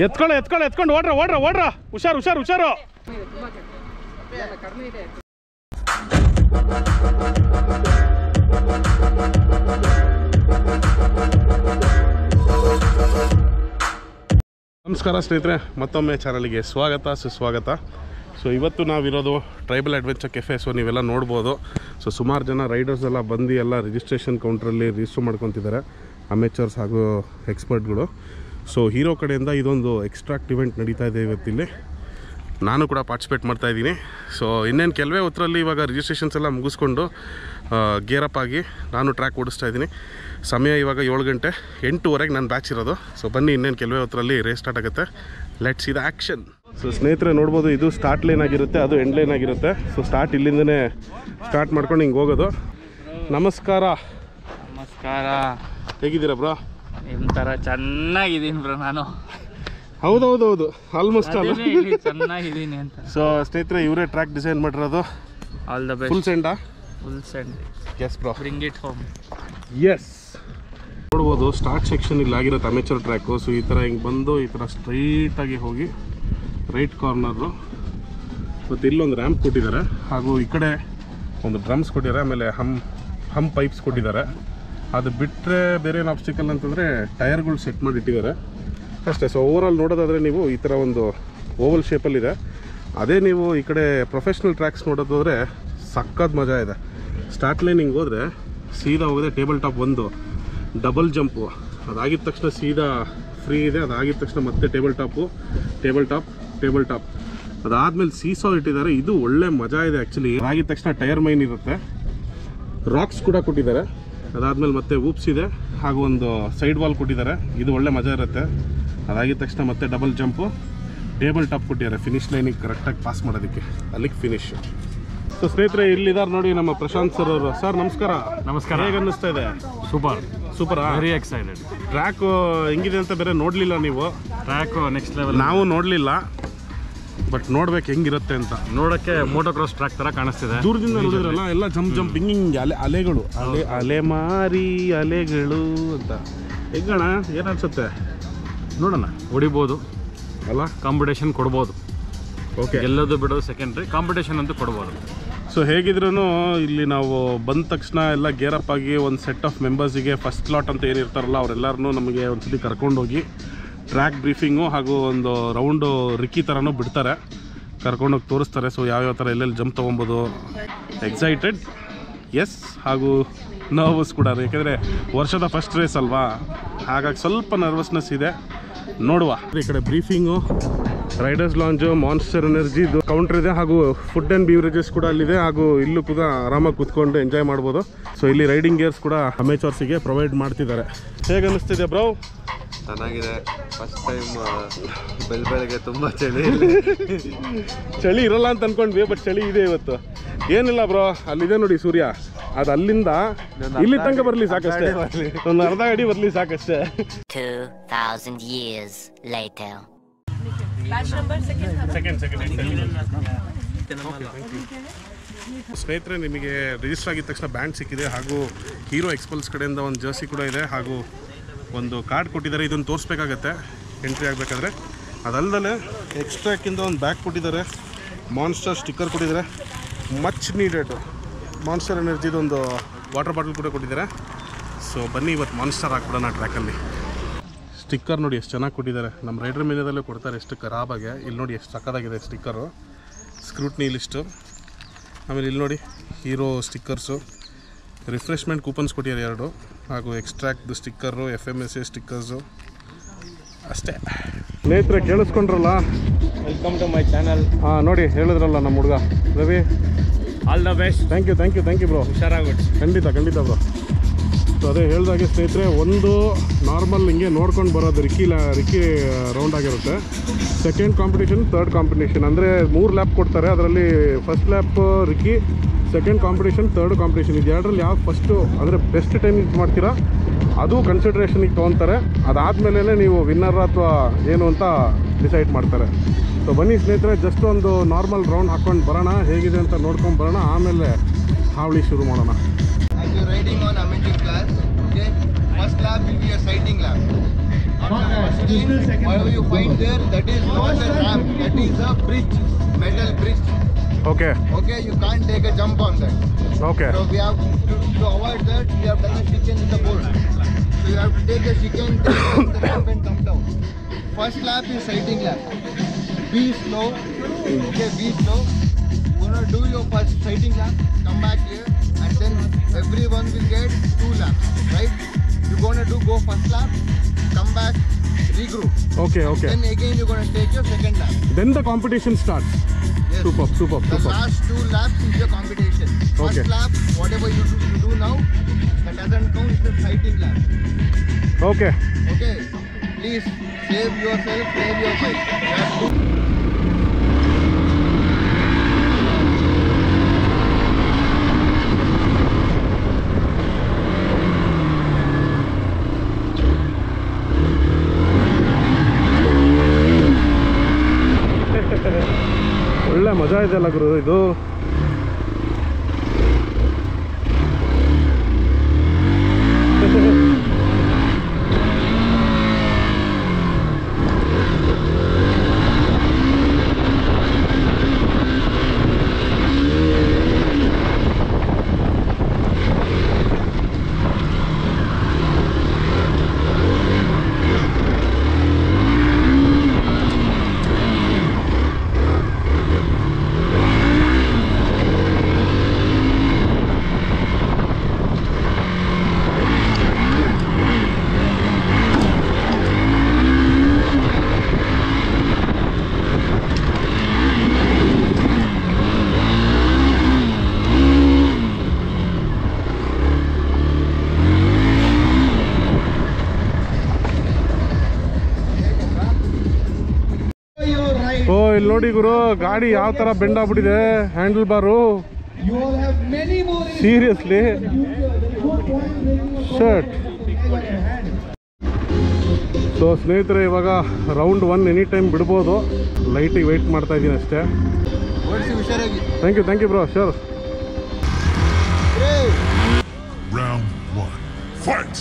ಎತ್ಕೊಂಡು ಓಡ್ರ ಹುಷಾರು. ನಮಸ್ಕಾರ ಸ್ನೇಹಿತರೆ, ಮತ್ತೊಮ್ಮೆ ಚಾನಲ್ಗೆ ಸುಸ್ವಾಗತ. ಸೊ ಇವತ್ತು ನಾವಿರೋದು ಟ್ರೈಬಲ್ ಅಡ್ವೆಂಚರ್ ಕೆಫೆ. ಸೊ ನೀವೆಲ್ಲ ನೋಡ್ಬೋದು. ಸೊ ಸುಮಾರು ಜನ ರೈಡರ್ಸ್ ಎಲ್ಲ ಬಂದು ಎಲ್ಲ ರಿಜಿಸ್ಟ್ರೇಷನ್ ಕೌಂಟ್ರಲ್ಲಿ ರಿಜಿಸ್ಟರ್ ಮಾಡ್ಕೊತಿದ್ದಾರೆ, ಅಮೇಚರ್ಸ್ ಹಾಗೂ ಎಕ್ಸ್ಪರ್ಟ್ಗಳು. ಸೊ ಹೀರೋ ಕಡೆಯಿಂದ ಇದೊಂದು ಎಕ್ಸ್ಟ್ರಾಕ್ಟ್ ಇವೆಂಟ್ ನಡೀತಾ ಇದೆ ಇವತ್ತಿಲ್ಲಿ. ನಾನು ಕೂಡ ಪಾರ್ಟಿಸಿಪೇಟ್ ಮಾಡ್ತಾಯಿದ್ದೀನಿ. ಸೊ ಇನ್ನೇನು ಕೆಲವೇ ಹೊತ್ತರಲ್ಲಿ ಇವಾಗ ರಿಜಿಸ್ಟ್ರೇಷನ್ಸ್ ಎಲ್ಲ ಮುಗಿಸ್ಕೊಂಡು ಗೇರಪ್ ಆಗಿ ನಾನು ಟ್ರ್ಯಾಕ್ ಓಡಿಸ್ತಾ ಇದ್ದೀನಿ. ಸಮಯ ಇವಾಗ 7 ಗಂಟೆ, 8:30ಗೆ ನನ್ನ ಬ್ಯಾಚ್ ಇರೋದು. ಸೊ ಬನ್ನಿ, ಇನ್ನೇನು ಕೆಲವೇ ಹೊತ್ತರಲ್ಲಿ ರೇಸ್ ಸ್ಟಾರ್ಟ್ ಆಗುತ್ತೆ. Let's see the action. So ಸ್ನೇಹಿತರೆ ನೋಡ್ಬೋದು, ಇದು ಸ್ಟಾರ್ಟ್ ಲೈನ್ ಆಗಿರುತ್ತೆ, ಅದು ಎಂಡ್ ಲೈನ್ ಆಗಿರುತ್ತೆ. ಸೊ ಸ್ಟಾರ್ಟ್ ಇಲ್ಲಿಂದನೇ ಸ್ಟಾರ್ಟ್ ಮಾಡ್ಕೊಂಡು ಹಿಂಗೆ ಹೋಗೋದು. ನಮಸ್ಕಾರ. ಹೇಗಿದ್ದೀರಾ ಬ್ರೋ? ನಿಮ್ಮ ಥರ ಚೆನ್ನಾಗಿದ್ದೀನಿ ಬ್ರೋ. ನಾನು ಹೌದು ಆಲ್ಮೋಸ್ಟ್ ಚೆನ್ನಾಗಿದ್ದೀನಿ ಅಂತ. ಸೊ ಸ್ನೇಹಿತರೆ, ಇವರೇ ಟ್ರ್ಯಾಕ್ ಡಿಸೈನ್ ಮಾಡಿರೋದು. All the best. ಫುಲ್ ಸೆಂಡಾ? Full send. Yes bro, bring it home. Yes. ನೋಡ್ಬೋದು, ಸ್ಟಾರ್ಟ್ ಸೆಕ್ಷನ್ ಇಲ್ಲಿ ಆಗಿರುತ್ತೆ ಅಮೇಚರ್ ಟ್ರ್ಯಾಕು. ಸೊ ಈ ಥರ ಹಿಂಗೆ ಬಂದು ಈ ಥರ ಸ್ಟ್ರೈಟಾಗಿ ಹೋಗಿ ರೈಟ್ ಕಾರ್ನರು, ಮತ್ತು ಇಲ್ಲೊಂದು ರ್ಯಾಂಪ್ ಕೊಟ್ಟಿದ್ದಾರೆ, ಹಾಗೂ ಈ ಕಡೆ ಒಂದು ಡ್ರಮ್ಸ್ ಕೊಟ್ಟಿದ್ದಾರೆ, ಆಮೇಲೆ ಹಮ್ ಪೈಪ್ಸ್ ಕೊಟ್ಟಿದ್ದಾರೆ. ಅದು ಬಿಟ್ಟರೆ ಬೇರೆ ಏನು ಆಬ್ಸ್ಟಿಕಲ್ ಅಂತಂದರೆ ಟೈರ್ಗಳು ಸೆಟ್ ಮಾಡಿ ಇಟ್ಟಿದ್ದಾರೆ ಅಷ್ಟೇ. ಸೊ ಓವರಾಲ್ ನೋಡೋದಾದರೆ ನೀವು ಈ ಥರ ಒಂದು ಓವಲ್ ಶೇಪಲ್ಲಿದೆ. ಅದೇ ನೀವು ಈ ಕಡೆ ಪ್ರೊಫೆಷ್ನಲ್ ಟ್ರ್ಯಾಕ್ಸ್ ನೋಡೋದಾದರೆ ಸಕ್ಕತ್ ಮಜಾ ಇದೆ. ಸ್ಟಾರ್ಟ್ ಲೈನ್ ಹಿಂಗೆ ಹೋದರೆ ಸೀದಾ ಹೋಗಿದೆ ಟೇಬಲ್ ಟಾಪ್, ಒಂದು ಡಬಲ್ ಜಂಪು, ಅದಾಗಿದ ತಕ್ಷಣ ಸೀದಾ ಫ್ರೀ ಇದೆ. ಅದಾಗಿದ ತಕ್ಷಣ ಮತ್ತೆ ಟೇಬಲ್ ಟಾಪ್, ಅದಾದಮೇಲೆ ಸೀಸಾ ಇಟ್ಟಿದ್ದಾರೆ. ಇದು ಒಳ್ಳೆ ಮಜಾ ಇದೆ ಆ್ಯಕ್ಚುಲಿ. ಅದಾಗಿದ ತಕ್ಷಣ ಟೈರ್ ಮೈನ್ ಇರುತ್ತೆ, ರಾಕ್ಸ್ ಕೂಡ ಕೊಟ್ಟಿದ್ದಾರೆ. ಅದಾದಮೇಲೆ ಮತ್ತೆ ಊಪ್ಸ್ ಇದೆ, ಹಾಗೂ ಒಂದು ಸೈಡ್ ವಾಲ್ ಕೊಟ್ಟಿದ್ದಾರೆ. ಇದು ಒಳ್ಳೆ ಮಜಾ ಇರುತ್ತೆ. ಅದಾಗಿದ ತಕ್ಷಣ ಮತ್ತೆ ಡಬಲ್ ಜಂಪು, ಟೇಬಲ್ ಟಾಪ್ ಕೊಟ್ಟಿದ್ದಾರೆ ಫಿನಿಶ್ ಲೈನಿಗೆ ಕರೆಕ್ಟಾಗಿ ಪಾಸ್ ಮಾಡೋದಕ್ಕೆ, ಅಲ್ಲಿಗೆ ಫಿನಿಶ್. ಸೊ ಸ್ನೇಹಿತರೆ, ಇಲ್ಲಿದ್ದಾರೆ ನೋಡಿ ನಮ್ಮ ಪ್ರಶಾಂತ್ ಸರ್ ಅವರು. ಸರ್ ನಮಸ್ಕಾರ. ಹೇಗೆ ಅನ್ನಿಸ್ತಾ ಇದೆ? Super, very excited. ಟ್ರ್ಯಾಕ್ ಹೆಂಗಿದೆ ಅಂತ ಬೇರೆ ನೋಡಲಿಲ್ಲ ನೀವು? Track next level. ನಾವು ನೋಡಲಿಲ್ಲ, ಬಟ್ ನೋಡ್ಬೇಕು ಹೆಂಗಿರುತ್ತೆ ಅಂತ. ನೋಡೋಕ್ಕೆ ಮೋಟೋಕ್ರಾಸ್ ಟ್ರ್ಯಾಕ್ ಥರ ಕಾಣಿಸ್ತಿದೆ. ದೂರದಿಂದ ನೋಡಿದ್ರಲ್ಲ, ಎಲ್ಲ ಜಂಪ್ ಹಿಂಗೆ ಅಲೆಗಳು, ಅಲೆಮಾರಿ ಅಲೆಗಳು ಅಂತ. ಹೆಂಗಣ, ಏನು ಅನ್ಸುತ್ತೆ? ನೋಡೋಣ, ಹೊಡಿಬೋದು ಅಲ್ಲ, ಕಾಂಪಿಟೇಷನ್ ಕೊಡ್ಬೋದು. ಓಕೆ, ಎಲ್ಲದು ಬಿಡೋದು ಸೆಕೆಂಡ್ರಿ, ಕಾಂಪಿಟೇಷನ್ ಅಂತೂ ಕೊಡ್ಬೋದು. ಸೊ ಹೇಗಿದ್ರೂ ಇಲ್ಲಿ ನಾವು ಬಂದ ತಕ್ಷಣ ಎಲ್ಲ ಗೇರಪ್ ಆಗಿ ಒಂದು ಸೆಟ್ ಆಫ್ ಮೆಂಬರ್ಸಿಗೆ ಫಸ್ಟ್ ಲಾಟ್ ಅಂತ ಏನಿರ್ತಾರಲ್ಲ ಅವರೆಲ್ಲರನ್ನೂ ನಮಗೆ ಒಂದ್ಸತಿ ಕರ್ಕೊಂಡೋಗಿ ಟ್ರ್ಯಾಕ್ ಬ್ರೀಫಿಂಗು ಹಾಗೂ ಒಂದು ರೌಂಡು ರಿಕ್ಕಿ ಥರನೂ ಬಿಡ್ತಾರೆ, ಕರ್ಕೊಂಡೋಗಿ ತೋರಿಸ್ತಾರೆ. ಸೊ ಯಾವ್ಯಾವ ಥರ ಎಲ್ಲೆಲ್ಲಿ ಜಂಪ್ ತೊಗೊಬೋದು. ಎಕ್ಸೈಟೆಡ್, ಎಸ್, ಹಾಗೂ ನರ್ವಸ್ ಕೂಡ, ಯಾಕೆಂದರೆ ವರ್ಷದ ಫಸ್ಟ್ ರೇಸ್ ಅಲ್ವಾ, ಹಾಗಾಗಿ ಸ್ವಲ್ಪ ನರ್ವಸ್ನೆಸ್ ಇದೆ. ನೋಡುವ. ಈ ಕಡೆ ಬ್ರೀಫಿಂಗು, ರೈಡರ್ಸ್ ಲಾಂಜು, ಮಾನ್ಸ್ಟರ್ ಎನರ್ಜಿದು ಕೌಂಟರ್ ಇದೆ, ಹಾಗೂ ಫುಡ್ ಆ್ಯಂಡ್ ಬೀವರೇಜಸ್ ಕೂಡ ಅಲ್ಲಿದೆ, ಹಾಗೂ ಇಲ್ಲೂ ಕೂಡ ಆರಾಮಾಗಿ ಕೂತ್ಕೊಂಡು ಎಂಜಾಯ್ ಮಾಡ್ಬೋದು. ಸೊ ಇಲ್ಲಿ ರೈಡಿಂಗ್ ಗೇರ್ಸ್ ಕೂಡ ಅಮೇಚರ್ಸಿಗೆ ಪ್ರೊವೈಡ್ ಮಾಡ್ತಿದ್ದಾರೆ. ಹೇಗೆ ಅನ್ನಿಸ್ತಿದೆ ಬ್ರೋ? ಚೆನ್ನಾಗಿದೆ. ಫಸ್ಟ್ ಟೈಮ್ ಬೆಳಗ್ಗೆ ತುಂಬ ಚಳಿ ಇರಲ್ಲ ಅಂತ ಅನ್ಕೊಂಡ್ವಿ, ಬಟ್ ಚಳಿ ಇದೆ ಇವತ್ತು. ಏನಿಲ್ಲ ಬ್ರೋ, ಅಲ್ಲಿದೆ ನೋಡಿ ಸೂರ್ಯ, ಅದು ಅಲ್ಲಿಂದ ಇಲ್ಲಿ ತನಕ ಬರಲಿ ಸಾಕಷ್ಟೇ, ಒಂದು ಅರ್ಧ ಅಡಿ ಬರಲಿ ಸಾಕಷ್ಟೇ. 2000 years later. ಸ್ನೇಹಿತರೆ, ನಿಮಗೆ ರಿಜಿಸ್ಟರ್ ಆಗಿದ ತಕ್ಷಣ ಬ್ಯಾಂಡ್ ಸಿಕ್ಕಿದೆ, ಹಾಗೂ ಹೀರೋ ಎಕ್ಸ್ಪಲ್ಸ್ ಕಡೆಯಿಂದ ಒಂದು ಜರ್ಸಿ ಕೂಡ ಇದೆ, ಹಾಗೂ ಒಂದು ಕಾರ್ಡ್ ಕೊಟ್ಟಿದ್ದಾರೆ. ಇದನ್ನು ತೋರಿಸ್ಬೇಕಾಗತ್ತೆ ಎಂಟ್ರಿ ಆಗಬೇಕಾದ್ರೆ. ಅದಲ್ಲದೆ ಎಕ್ಸ್ಟ್ರಾಕ್ಕಿಂದ ಒಂದು ಬ್ಯಾಗ್ ಕೊಟ್ಟಿದ್ದಾರೆ, ಮಾನ್ಸ್ಟರ್ ಸ್ಟಿಕ್ಕರ್ ಕೊಟ್ಟಿದ್ದಾರೆ, ಮಚ್ ನೀಡೆಡ್ ಮಾನ್ಸ್ಟರ್ ಎನರ್ಜಿದೊಂದು ವಾಟರ್ ಬಾಟಲ್ ಕೂಡ ಕೊಟ್ಟಿದ್ದಾರೆ. ಸೊ ಬನ್ನಿ, ಇವತ್ತು ಮಾನ್ಸ್ಟರ್ ಹಾಕ್ಬಿಡೋಣ ಟ್ರ್ಯಾಕಲ್ಲಿ. ಸ್ಟಿಕ್ಕರ್ ನೋಡಿ ಎಷ್ಟು ಚೆನ್ನಾಗಿ ಕೊಟ್ಟಿದ್ದಾರೆ. ನಮ್ಮ ರೈಡರ್ ಮೀನಿಯದಲ್ಲೇ ಕೊಡ್ತಾರೆ ಎಷ್ಟು ಖರಾಬಾಗೆ. ಇಲ್ಲಿ ನೋಡಿ ಎಷ್ಟು ಸಕ್ಕದಾಗಿದೆ ಸ್ಟಿಕ್ಕರು, ಸ್ಕ್ರೂಟ್ನಿ ಲಿಸ್ಟು. ಆಮೇಲೆ ಇಲ್ಲಿ ನೋಡಿ ಹೀರೋ ಸ್ಟಿಕ್ಕರ್ಸು, ರಿಫ್ರೆಶ್ಮೆಂಟ್ ಕೂಪನ್ಸ್ ಕೊಟ್ಟಿದ್ದಾರೆ 2, ಹಾಗೂ ಎಕ್ಸ್ಟ್ರಾಕ್ಟ್ದು ಸ್ಟಿಕ್ಕರು, FMSA ಸ್ಟಿಕ್ಕರ್ಸು ಅಷ್ಟೇ. ಸ್ನೇಹಿತರೆ ಕೇಳಿಸ್ಕೊಂಡ್ರಲ್ಲ, ವೆಲ್ಕಮ್ ಟು ಮೈ ಚಾನಲ್. ಹಾಂ ನೋಡಿ, ಹೇಳಿದ್ರಲ್ಲ ನಮ್ಮ ಹುಡುಗ Ravi. All the best. Thank you bro. ಹುಷಾರಾಗ್ಬಿಟ್ಟು. ಖಂಡಿತ ಬ್ರೋ. ಸೊ ಅದೇ ಹೇಳ್ದಾಗೆ ಸ್ನೇಹಿತರೆ, ಒಂದು ನಾರ್ಮಲ್ ಹಿಂಗೆ ನೋಡ್ಕೊಂಡು ಬರೋದು ರಿಕ್ಕಿ ರೌಂಡ್ ಆಗಿರುತ್ತೆ. ಸೆಕೆಂಡ್ ಕಾಂಪಿಟೇಷನ್, ಥರ್ಡ್ ಕಾಂಪಿಟೇಷನ್, ಅಂದರೆ 3 ಲ್ಯಾಪ್ ಕೊಡ್ತಾರೆ. ಅದರಲ್ಲಿ ಫಸ್ಟ್ ಲ್ಯಾಪ್ Ricky, second competition, third competition. ಇದು ಎರಡರಲ್ಲಿ ಯಾವ ಫಸ್ಟು ಅಂದರೆ ಬೆಸ್ಟ್ ಟೈಮ್ ಯೂಸ್ ಮಾಡ್ತೀರಾ ಅದು ಕನ್ಸಿಡ್ರೇಷನಿಗೆ ತೊಗೊತಾರೆ. ಅದಾದಮೇಲೆ ನೀವು ವಿನ್ನರ್ ಅಥವಾ ಏನು ಅಂತ ಡಿಸೈಡ್ ಮಾಡ್ತಾರೆ. ಸೊ ಬನ್ನಿ ಸ್ನೇಹಿತರೆ, ಜಸ್ಟ್ ಒಂದು ನಾರ್ಮಲ್ ರೌಂಡ್ ಹಾಕ್ಕೊಂಡು ಬರೋಣ, ಹೇಗಿದೆ ಅಂತ ನೋಡ್ಕೊಂಡು ಬರೋಣ, ಆಮೇಲೆ ಹಾವಳಿ ಶುರು ಮಾಡೋಣ. As you're riding on amateur class, okay, first lap will be a sighting lap. Whatever you find there, that is not a ramp, that is a bridge, metal bridge. Okay Okay, you can't take a jump on that. Okay So we have to avoid that. We have done a chicane in the board. So you have to take a chicane, take the ramp and come down. First lap is sighting lap. Be slow. Okay, be slow. You're gonna do your first sighting lap. Come back here, and then everyone will get 2 laps. Right? You're gonna go first lap. Come back, regroup. Okay okay Then again you're gonna take your second lap. Then the competition starts Yes. Super super The super last 2 laps is your competition. First Okay. lap, whatever you do now, that doesn't count, it's the sighting lap. Okay Okay? Please save yourself, save your bike. You have to ಒಳ್ಳೆ ಮಜಾ ಇದೆಯಲ್ಲ ಗುರು ಇದು. ಓ ಇಲ್ಲಿ ನೋಡಿ ಗುರು, ಗಾಡಿ ಯಾವ ತರ bend ಆಗ್ಬಿಟ್ಟಿದೆ ಹ್ಯಾಂಡಲ್ ಬಾರು. Seriously shirt. ಸೊ ಸ್ನೇಹಿತರೆ, ಇವಾಗ ರೌಂಡ್ 1 ಎನಿ ಟೈಮ್ ಬಿಡ್ಬೋದು. ಲೈಟಿಗೆ ವೆಯ್ಟ್ ಮಾಡ್ತಾ ಇದ್ದೀನಿ ಅಷ್ಟೇ. ಓಡಿಸಿ ಹುಷಾರಾಗಿ. Thank you bro. Sure. Round 1. Fight!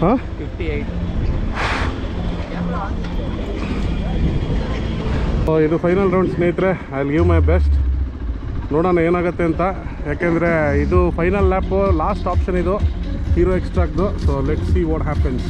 ಹಾಂ 58. ಇದು ಫೈನಲ್ ರೌಂಡ್ ಸ್ನೇಹಿತರೆ. I will give my best. ನೋಡೋಣ ಏನಾಗುತ್ತೆ ಅಂತ. ಯಾಕೆಂದರೆ ಇದು ಫೈನಲ್ ಲ್ಯಾಪು, ಲಾಸ್ಟ್ ಆಪ್ಷನ್ ಇದು ಹೀರೋ ಎಕ್ಸ್ಟ್ರಾಕ್ದು. So let's see what happens.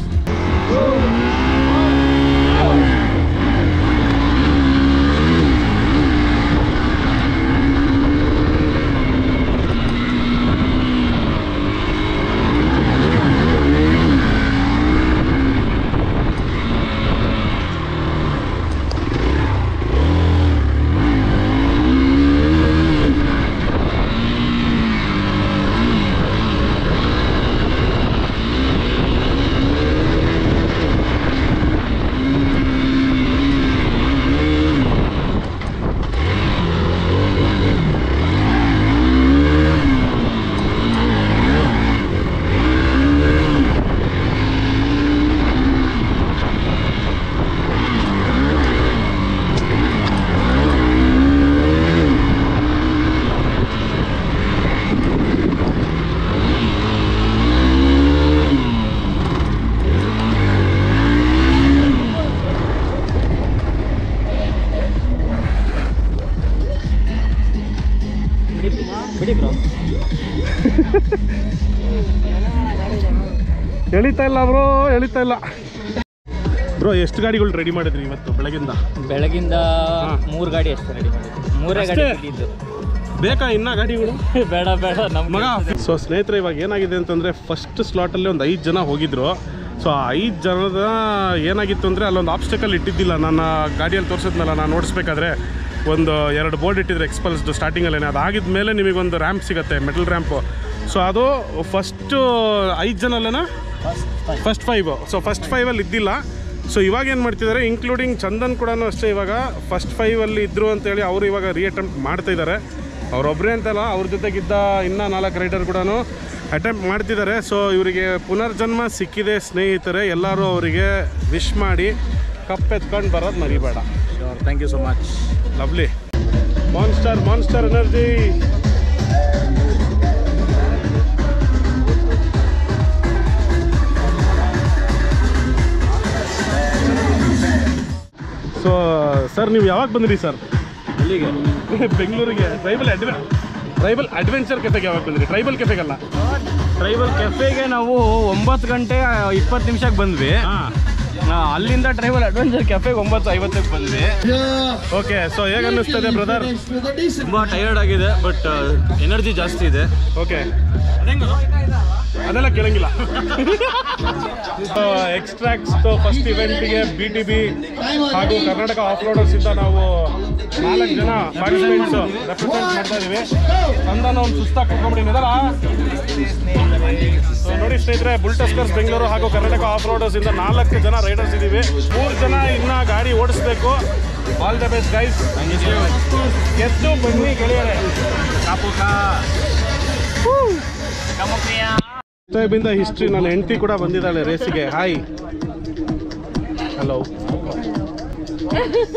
ಎಳಿತಾ ಇಲ್ಲ ಬ್ರೋ, ಎಳಿತಾ ಇಲ್ಲ ಬ್ರೋ. ಎಷ್ಟು ಗಾಡಿಗಳು ರೆಡಿ ಮಾಡಿದ್ರಿ ಇವತ್ತು ಬೆಳಗಿಂದ 3 ಗಾಡಿ ಅಷ್ಟೇ ರೆಡಿ ಮಾಡಿದ್ವಿ. 3 ಗಾಡಿ ಇದ್ದು ಬೇಕಾ ಇನ್ನ ಗಾಡಿಗಳು? ಬೇಡ ನಮ್ಮ ಮಗ. ಸೊ ಸ್ನೇಹಿತರೆ, ಇವಾಗ ಏನಾಗಿದೆ ಅಂತಂದರೆ ಫಸ್ಟ್ ಸ್ಲಾಟಲ್ಲಿ ಒಂದು 5 ಜನ ಹೋಗಿದ್ರು. ಸೊ ಆ 5 ಜನದ ಏನಾಗಿತ್ತು ಅಂದರೆ ಅಲ್ಲೊಂದು ಆಬ್ಸ್ಟಕಲ್ ಇಟ್ಟಿದ್ದಿಲ್ಲ. ನನ್ನ ಗಾಡಿಯಲ್ಲಿ ತೋರಿಸಿದ್ನಲ್ಲ, ನಾನು ನೋಡಿಸ್ಬೇಕಾದ್ರೆ ಒಂದು 2 ಬೋರ್ಡ್ ಇಟ್ಟಿದ್ರು ಎಕ್ಸ್ಪಲ್ಸ್ದು ಸ್ಟಾರ್ಟಿಂಗಲ್ಲೇ. ಅದಾಗಿದ್ದ ಮೇಲೆ ನಿಮಗೊಂದು ರ್ಯಾಂಪ್ ಸಿಗುತ್ತೆ, ಮೆಟಲ್ ರ್ಯಾಂಪು. ಸೊ ಅದು ಫಸ್ಟು 5 ಜನಲ್ಲೇ ಫಸ್ಟ್ 5. ಸೊ ಫಸ್ಟ್ 5ಅಲ್ಲಿ ಇದ್ದಿಲ್ಲ. ಸೊ ಇವಾಗ ಏನು ಮಾಡ್ತಿದ್ದಾರೆ, ಇನ್ಕ್ಲೂಡಿಂಗ್ ಚಂದನ್ ಕೂಡ ಅಷ್ಟೇ. ಇವಾಗ ಫಸ್ಟ್ 5ಅಲ್ಲಿ ಇದ್ದರು ಅಂತೇಳಿ ಅವರು ಇವಾಗ ರೀಅಟೆಂಪ್ಟ್ ಮಾಡ್ತಾಯಿದ್ದಾರೆ. ಅವರೊಬ್ಬರೇ ಅಂತಲ್ಲ, ಅವ್ರ ಜೊತೆಗಿದ್ದ ಇನ್ನೂ 4 ರೈಡರ್ ಕೂಡ ಅಟೆಂಪ್ಟ್ ಮಾಡ್ತಿದ್ದಾರೆ. ಸೊ ಇವರಿಗೆ ಪುನರ್ಜನ್ಮ ಸಿಕ್ಕಿದೆ ಸ್ನೇಹಿತರೆ. ಎಲ್ಲರೂ ಅವರಿಗೆ ವಿಶ್ ಮಾಡಿ ಕಪ್ ಎತ್ಕೊಂಡು ಬರೋದು ಮರಿಬೇಡ. Thank you so much. Lovely. Monster energy. So sir, ನೀವು ಯಾವಾಗ ಬಂದ್ರಿ ಸರ್ ಅಲ್ಲಿಗೆ? ಬೆಂಗಳೂರಿಗೆ ಟ್ರೈಬಲ್ ಅಡ್ವೆಂಚರ್ ಕೆಫೆಗೆ ಯಾವಾಗ ಬಂದ್ರಿ? ಟ್ರೈಬಲ್ ಕೆಫೆಗಲ್ಲ, ಟ್ರೈಬಲ್ ಕೆಫೆಗೆ ನಾವು 9 ಗಂಟೆ 20 ನಿಮಿಷಕ್ಕೆ ಬಂದ್ವಿ. ಅಲ್ಲಿಂದ ಟ್ರೈಬಲ್ ಅಡ್ವೆಂಚರ್ ಕೆಫೆಗೆ 9:50ಕ್ಕೆ ಬಂದ್ವಿ. ಓಕೆ. ಸೊ ಹೇಗೆ ಅನ್ನಿಸ್ತದೆ ಬ್ರದರ್? ತುಂಬ ಟಯರ್ಡ್ ಆಗಿದೆ, ಬಟ್ ಎನರ್ಜಿ ಜಾಸ್ತಿ ಇದೆ. ಓಕೆ, ಅದೆಲ್ಲ ಕೇಳಂಗಿಲ್ಲ. ಎಕ್ಸ್ಟ್ರಾಕ್ಟ್ಸ್ ಫಸ್ಟ್ ಇವೆಂಟ್ಗೆ BTB ಹಾಗೂ ಕರ್ನಾಟಕ ಆಫ್ ರೋಡರ್ಸ್ ಇಂದ ನಾವು 4 ಜನ ಪಾರ್ಟಿಸಿಪೆಂಟ್ಸ್ ರೆಪ್ರೆಸೆಂಟ್ ಮಾಡ್ತಾ ಇದೀವಿ. ಅಂದಾನ ಒಂದು ಸುಸ್ತಾಗಿ ಕರ್ಕೊಂಡ್ಬಿಟ್ಟಿದ್ದಲ್ಲ. ಸೊ ನೋಡಿ ಸ್ನೇಹಿತರೆ, ಬುಲ್ಟಸ್ಕರ್ಸ್ ಬೆಂಗಳೂರು ಹಾಗೂ ಕರ್ನಾಟಕ ಆಫ್ ರೋಡರ್ಸ್ ಇಂದ 4 ಜನ ರೈಡರ್ಸ್ ಇದ್ದೀವಿ. 3 ಜನ ಇನ್ನ ಗಾಡಿ ಓಡಿಸ್ಬೇಕು. All the best guys. ಗೆದ್ದು ಬನ್ನಿ ಗೆಳೆಯರೆ. ಬಿಂದ ಹಿಸ್ಟ್ರಿ. ನನ್ನ ಹೆಂಡತಿ ಕೂಡ ಬಂದಿದ್ದಾಳೆ ರೇಸಿಗೆ. Hi, hello.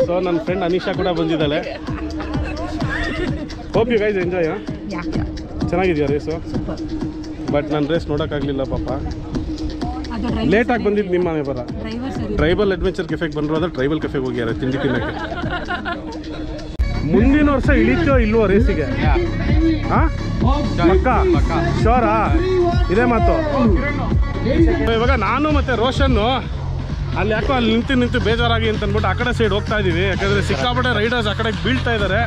ಸೊ ನನ್ನ ಫ್ರೆಂಡ್ ಅನಿಶಾ ಕೂಡ ಬಂದಿದ್ದಾಳೆ. Hope you guys enjoy. ಚೆನ್ನಾಗಿದೆಯಾ ರೇಸು? ಬಟ್ ನಾನು ರೇಸ್ ನೋಡೋಕ್ಕಾಗಲಿಲ್ಲ ಪಾಪ. ಲೇಟಾಗಿ ಬಂದಿದ್ದು ನಿಮ್ಮ ಮನೆ ಬರ. ಟ್ರೈಬಲ್ ಅಡ್ವೆಂಚರ್ ಕೆಫೆಗೆ ಬಂದಿರೋದ್ರೆ ಟ್ರೈಬಲ್ ಕೆಫೆಗೆ ಹೋಗ್ಯಾರ ತಿಂಡಿ ತಿನ್ನಕ್ಕೆ. ಮುಂದಿನ ವರ್ಷ ಇಳಿತೋ ಇಲ್ವೋ ರೇಸಿಗೆ? ಹಾಂ, ಪಕ್ಕ ಶೋರಾ? ಇದೇ ಮಾತು. ಇವಾಗ ನಾನು ಮತ್ತು ರೋಷನ್ನು ಅಲ್ಲಿ ಯಾಕೋ ಅಲ್ಲಿ ನಿಂತು ಬೇಜಾರಾಗಿ ಅಂತ ಅಂದ್ಬಿಟ್ಟು ಆ ಕಡೆ ಸೈಡ್ ಹೋಗ್ತಾ ಇದ್ದೀವಿ. ಯಾಕಂದರೆ ಸಿಕ್ಕಾಪಟ್ಟೆ ರೈಡರ್ಸ್ ಆ ಕಡೆಗೆ ಬೀಳ್ತಾ ಇದ್ದಾರೆ.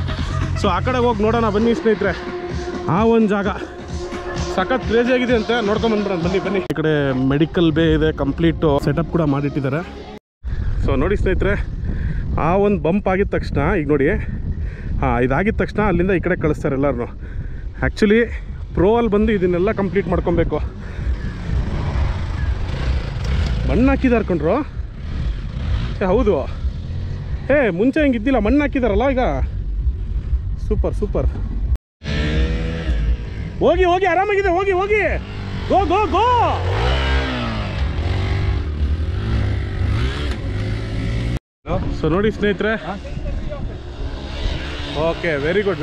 ಸೊ ಆ ಕಡೆಗೆ ಹೋಗಿ ನೋಡೋಣ ಬನ್ನಿ ಸ್ನೇಹಿತರೆ. ಆ ಒಂದು ಜಾಗ ಸಖತ್ ಕ್ರೇಜಿ ಆಗಿದೆ ಅಂತ ನೋಡ್ಕೊಂಬಂದ್ಬಿಡೋಣ. ಬನ್ನಿ. ಈ ಕಡೆ ಮೆಡಿಕಲ್ ಬೇ ಇದೆ, ಕಂಪ್ಲೀಟು ಸೆಟಪ್ ಕೂಡ ಮಾಡಿಟ್ಟಿದ್ದಾರೆ. ಸೊ ನೋಡಿ ಸ್ನೇಹಿತರೆ, ಆ ಒಂದು ಬಂಪ್ ಆಗಿದ ತಕ್ಷಣ, ಈಗ ನೋಡಿ, ಇದಾಗಿದ ತಕ್ಷಣ ಅಲ್ಲಿಂದ ಈ ಕಡೆ ಕಳಿಸ್ತಾರೆ ಎಲ್ಲರೂ. ಆ್ಯಕ್ಚುಲಿ ಪ್ರೋ ಅಲ್ಲಿ ಬಂದು ಇದನ್ನೆಲ್ಲ ಕಂಪ್ಲೀಟ್ ಮಾಡ್ಕೊಬೇಕು. ಮಣ್ಣು ಹಾಕಿದಾರೆ ಕಣ್ರು. ಹೌದು, ಮುಂಚೆ ಹಿಂಗೆ ಇದ್ದಿಲ್ಲ, ಮಣ್ಣು ಹಾಕಿದಾರಲ್ಲ ಈಗ. ಸೂಪರ್. ಹೋಗಿ ಆರಾಮಾಗಿದೆ. ಹೋಗಿ ಗೋ. ಸೊ ನೋಡಿ ಸ್ನೇಹಿತರೆ. Okay, very good.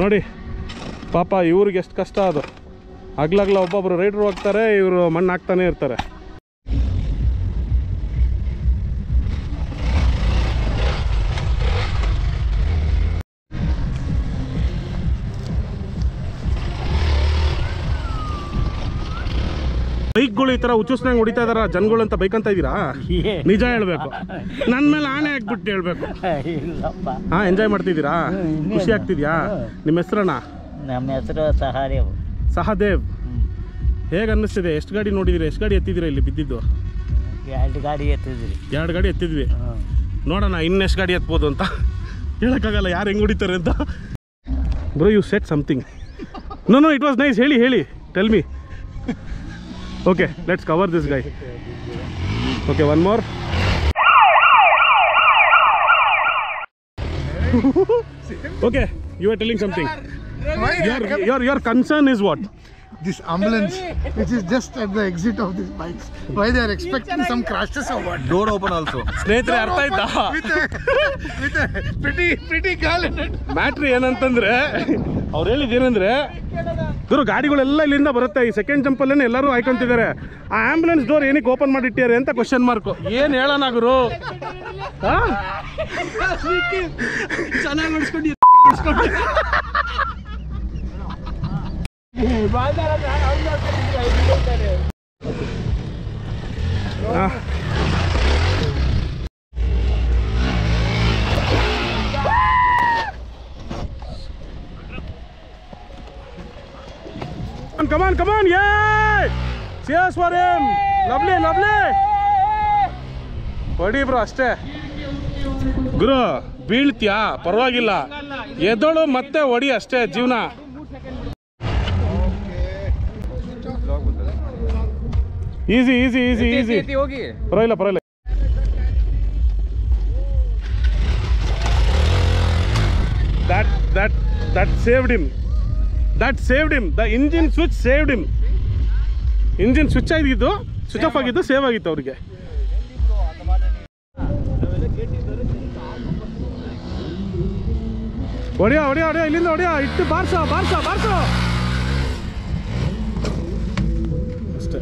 ನೋಡಿ ಪಾಪ ಇವ್ರಿಗೆ ಎಷ್ಟು ಕಷ್ಟ ಅದು. ಆಗ್ಲಾಗ್ಲ ಒಬ್ಬೊಬ್ರು ರೈಡ್ರು ಹೋಗ್ತಾರೆ, ಇವರು ಮಣ್ಣು ಹಾಕ್ತಾನೆ ಇರ್ತಾರೆ. ಬೈಕ್ಗಳು ಈ ಥರ ಹುಚ್ಚುಸ್ನಂಗೆ ಹೊಡಿತಾ ಇದಾರ ಜನಗಳು ಅಂತ ಬೈಕ್ ಅಂತ ಇದ್ದೀರಾ? ನಿಜ ಹೇಳ್ಬೇಕು, ನನ್ನ ಮೇಲೆ ಆಣೆ ಹಾಕ್ಬಿಟ್ಟು ಹೇಳ್ಬೇಕು. ಹಾಂ, ಎಂಜಾಯ್ ಮಾಡ್ತಿದ್ದೀರಾ? ಖುಷಿ ಆಗ್ತಿದ್ಯಾ? ನಿಮ್ಮ ಹೆಸರಣ್ಣ? ನಮ್ಮ ಹೆಸರು ಸಹದೇವ್. ಹೇಗೆ ಅನ್ನಿಸ್ತಿದೆ? ಎಷ್ಟು ಗಾಡಿ ನೋಡಿದಿರಿ? ಎಷ್ಟು ಗಾಡಿ ಎತ್ತಿದ್ದೀರಾ ಇಲ್ಲಿ ಬಿದ್ದಿದ್ದು? 2 ಗಾಡಿ ಎತ್ತಿದ್ರಿ. 2 ಗಾಡಿ ಎತ್ತಿದ್ವಿ. ನೋಡೋಣ ಇನ್ನೆಷ್ಟು ಗಾಡಿ ಎತ್ಬೋದು ಅಂತ. ಹೇಳೋಕ್ಕಾಗಲ್ಲ ಯಾರು ಹೆಂಗೆ ಹೊಡಿತಾರೆ ಅಂತ. Bro, you set something. No, it was nice. ಹೇಳಿ, tell me. Okay, let's cover this guy. Okay, one more. Okay, you were telling something. Your concern is what? This ambulance, which is just at the exit of these bikes, why they are expecting some crashes or what? Door open also. ಸ್ನೇಹಿತರೆ, ಅರ್ಥ ಆಯ್ತಾ? with a pretty girl in it. Matter ಏನಂತಂದ್ರೆ, ಅವ್ರು ಹೇಳಿದ್ದೇನೆಂದ್ರೆ ಗುರು ಗಾಡಿಗಳೆಲ್ಲ ಇಲ್ಲಿಂದ ಬರುತ್ತೆ. ಈ second ಜಂಪಲ್ಲೇ ಎಲ್ಲರೂ ಆಯ್ಕೊಂತಿದ್ದಾರೆ. ಆ ಆಂಬುಲೆನ್ಸ್ ಡೋರ್ ಏನಕ್ಕೆ ಓಪನ್ ಮಾಡಿಟ್ಟಿದ್ದಾರೆ ಅಂತ ಕ್ವಶನ್ ಮಾರ್ಕು. ಏನು ಹೇಳೋಣ ಗುರು? ಚೆನ್ನಾಗಿ ನೋಡ್ಸ್ಕೊಂಡು Come on, yeah! Cheers for him! Lovely! ಹೊಡಿ ಬ್ರೋ ಅಷ್ಟೇ. ಗುರು ಬೀಳ್ತೀಯಾ ಪರವಾಗಿಲ್ಲ, ಎದೋಳು ಮತ್ತೆ ಹೊಡಿ ಅಷ್ಟೇ ಜೀವನ. ಈಸಿ ಹೋಗಿ ಪರವಾಗಿಲ್ಲ. That saved him. The engine switch saved him. Engine switch ಆಗಿದ್ದು, ಸ್ವಿಚ್ ಆಫ್ ಆಗಿದ್ದು, ಸೇವ್ ಆಗಿತ್ತು ಅವ್ರಿಗೆ. ಹೊಡಿಯೋ ಇಲ್ಲಿಂದ ಹೊಡಿಯೋ, ಇಟ್ಟು ಬಾರ್ಸೋ ಅಷ್ಟೇ.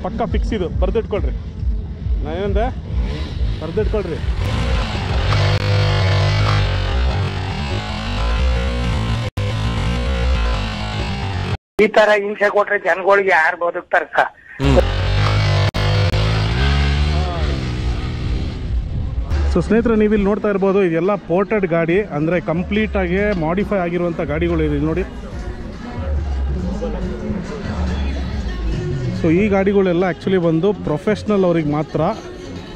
ಪಕ್ಕ ಫಿಕ್ಸ್ ಇದು, ಬರ್ದಿಟ್ಕೊಳ್ರಿ. ನಾನೇನಂದೆ, ಬರ್ದಿಟ್ಕೊಳ್ರಿ. ಈ ತರ ಹಿಂಸೆ ಕೊಟ್ರೆ ಜನಗಳಿಗೆ ಯಾರು ಬದುಕ್ತಾರಕ್ಕ? ಸೊ ಸ್ನೇಹಿತರೆ, ನೀವು ಇಲ್ಲಿ ನೋಡ್ತಾ ಇರ್ಬೋದು, ಇದೆಲ್ಲ ಪೋರ್ಟೆಡ್ ಗಾಡಿ, ಅಂದರೆ ಕಂಪ್ಲೀಟಾಗಿ ಮಾಡಿಫೈ ಆಗಿರುವಂಥ ಗಾಡಿಗಳು ಇದೆ ನೋಡಿ. ಸೊ ಈ ಗಾಡಿಗಳೆಲ್ಲ ಆ್ಯಕ್ಚುಲಿ ಬಂದು ಪ್ರೊಫೆಷ್ನಲ್ ಅವ್ರಿಗೆ ಮಾತ್ರ,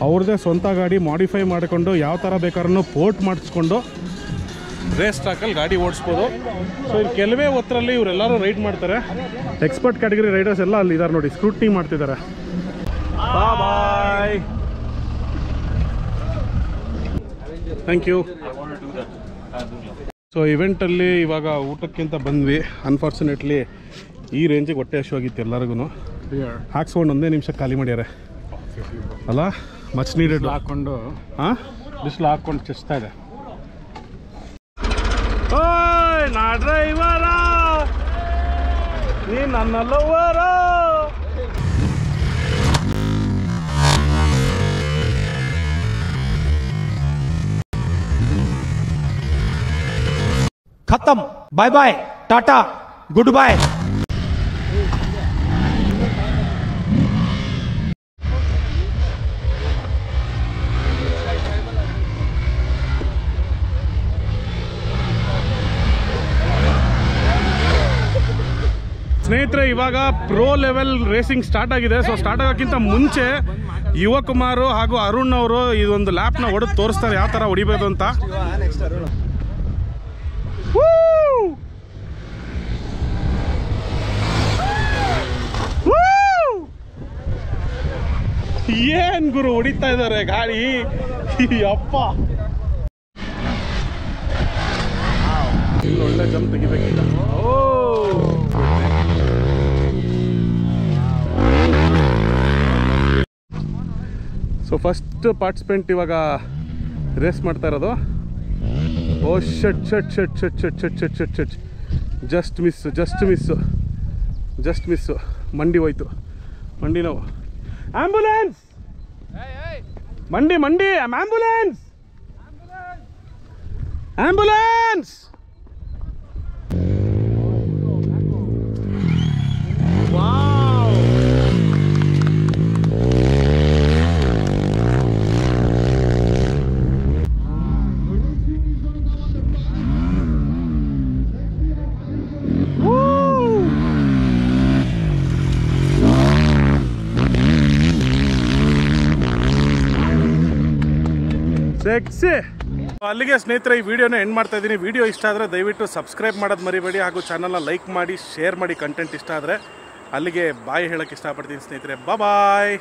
ಅವ್ರದ್ದೇ ಸ್ವಂತ ಗಾಡಿ ಮಾಡಿಫೈ ಮಾಡಿಕೊಂಡು ಯಾವ ಥರ ಬೇಕಾದ್ರೂ ಪೋರ್ಟ್ ಮಾಡಿಸ್ಕೊಂಡು ರೇಸ್ ಟ್ರ್ಯಾಕಲ್ಲಿ ಗಾಡಿ ಓಡಿಸ್ಬೋದು. ಸೊ ಇಲ್ಲಿ ಕೆಲವೇ ಹೊತ್ತರಲ್ಲಿ ಇವರೆಲ್ಲರೂ ರೈಡ್ ಮಾಡ್ತಾರೆ. ಎಕ್ಸ್ಪರ್ಟ್ ಕ್ಯಾಟಗರಿ ರೈಡರ್ಸ್ ಎಲ್ಲ ಅಲ್ಲಿ ಇದ್ದಾರೆ ನೋಡಿ, ಸ್ಕ್ರೂಟ್ನಿ ಮಾಡ್ತಿದ್ದಾರೆ. ಬಾಯ್, ಥ್ಯಾಂಕ್ ಯು. ಸೊ ಇವೆಂಟಲ್ಲಿ ಇವಾಗ ಊಟಕ್ಕಿಂತ ಬಂದ್ವಿ. ಅನ್ಫಾರ್ಚುನೇಟ್ಲಿ ಈ ರೇಂಜಿಗೆ ಹೊಟ್ಟೆ ಹಸಿವಾಗಿತ್ತು ಎಲ್ಲರಿಗೂ. ಹಾಕ್ಸ್ಕೊಂಡು ಒಂದೇ ನಿಮಿಷ ಖಾಲಿ ಮಾಡ್ಯಾರೆ ಅಲ್ಲ, ಮಚ್ ನೀಡೆಡ್. ಹಾಕ್ಕೊಂಡು ಬಿಸಿಲು ಹಾಕ್ಕೊಂಡು ಚಸ್ತಾ ಇದೆ. ಓಯ್ ನಾ ಡ್ರೈವರ, ನೀ ನನ್ನ ಲವರ. खत्म, bye bye, tata, good bye. ಸ್ನೇಹಿತರೆ, ಇವಾಗ ಪ್ರೋ ಲೆವೆಲ್ ರೇಸಿಂಗ್ ಸ್ಟಾರ್ಟ್ ಆಗಿದೆ. ಸೊ ಸ್ಟಾರ್ಟ್ ಆಗೋಕ್ಕಿಂತ ಮುಂಚೆ ಯುವಕುಮಾರ್ ಹಾಗೂ ಅರುಣ್ ಅವರು ಇದೊಂದು ಲ್ಯಾಪ್ನ ಹೊಡೆದು ತೋರಿಸ್ತಾರೆ ಯಾವ ಥರ ಹೊಡಿಬೋದು ಅಂತ. ಏನ್ ಗುರು ಹೊಡಿತಾ ಇದ್ದಾರೆ ಗಾಡಿ, ಅಪ್ಪ. ಇಲ್ಲಿ ಒಳ್ಳೆ ಜಂಪ್ ತೆಗಿಬೇಕಿಲ್ಲ. ಸೊ ಫಸ್ಟ್ ಪಾರ್ಟಿಸಿಪೆಂಟ್ ಇವಾಗ ರೇಸ್ ಮಾಡ್ತಾ ಇರೋದು. Oh shut shut shut shut shut shut shut shut shut just miss. ಮಂಡಿ ಹೋಯ್ತು, ಮಂಡಿ ನೋವು. ಆಂಬುಲೆನ್ಸ್, ಮಂಡಿ ಆಂಬುಲೆನ್ಸ್. ಸೆಕ್ಸಿ. ಅಲ್ಲಿಗೆ ಸ್ನೇಹಿತರೆ ಈ ವಿಡಿಯೋನ ಎಂಡ್ ಮಾಡ್ತಾ ಇದ್ದೀನಿ. ವಿಡಿಯೋ ಇಷ್ಟ ಆದರೆ ದಯವಿಟ್ಟು ಸಬ್ಸ್ಕ್ರೈಬ್ ಮಾಡೋದು ಮರಿಬೇಡಿ, ಹಾಗೂ ಚಾನಲ್ನ ಲೈಕ್ ಮಾಡಿ, ಶೇರ್ ಮಾಡಿ. ಕಂಟೆಂಟ್ ಇಷ್ಟ ಆದರೆ ಅಲ್ಲಿಗೆ ಬಾಯ್ ಹೇಳೋಕ್ಕೆ ಇಷ್ಟಪಡ್ತೀನಿ ಸ್ನೇಹಿತರೆ. ಬಾಯ್.